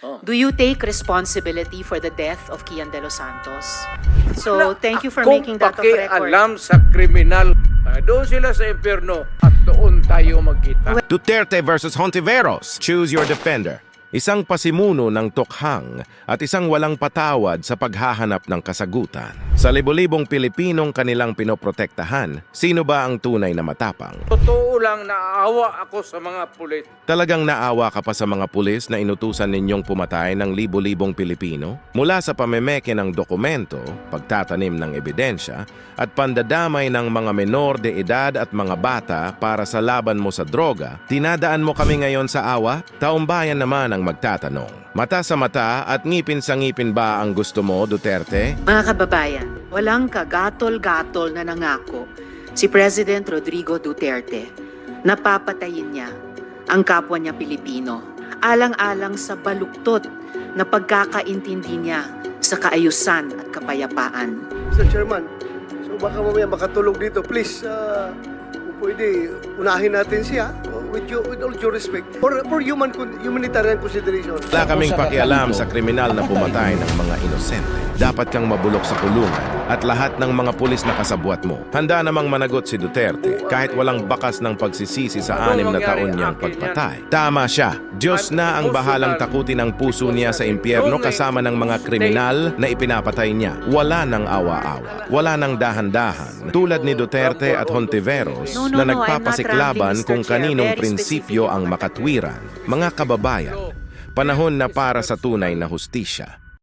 Do you take responsibility for the death of Kian De Los Santos? So, thank you for Akong making that of record. pakialam sa kriminal. Doon sila sa impyerno at doon tayo magkita. Duterte versus Hontiveros. Choose your defender. Isang pasimuno ng tokhang at isang walang patawad sa paghahanap ng kasagutan. Sa libo-libong Pilipinong kanilang pinoprotektahan, sino ba ang tunay na matapang? Totoo lang, naawa ako sa mga pulis. Talagang naawa ka pa sa mga pulis na inutusan ninyong pumatay ng libo-libong Pilipino? Mula sa pamemeke ng dokumento, pagtatanim ng ebidensya, at pandadamay ng mga menor de edad at mga bata para sa laban mo sa droga, tinadaan mo kami ngayon sa awa? Taumbayan naman ang magtatanong. Mata sa mata at ngipin sa ngipin ba ang gusto mo, Duterte? Mga kababayan, walang kagatol-gatol na nangako si President Rodrigo Duterte na papatayin niya ang kapwa niya Pilipino, alang-alang sa baluktot na pagkakaintindi niya sa kaayusan at kapayapaan. Mr. Chairman, so baka mamaya makatulog dito. Please, kung pwede, unahin natin siya with all due respect for humanitarian consideration. Wala kaming pakialam sa kriminal na pumatay ng mga inosente. Dapat kang mabulok sa kulungan at lahat ng mga pulis na kasabwat mo. Handa namang managot si Duterte kahit walang bakas ng pagsisisi sa 6 na taon niyang pagpatay. Tama siya. Diyos na ang bahalang takutin ang puso niya sa impyerno kasama ng mga kriminal na ipinapatay niya. Wala nang awa-awa. Wala nang dahan-dahan. Tulad ni Duterte at Hontiveros na nagpapasiklaban kung kaninong prinsipyo ang makatwiran. Mga kababayan, panahon na para sa tunay na hustisya.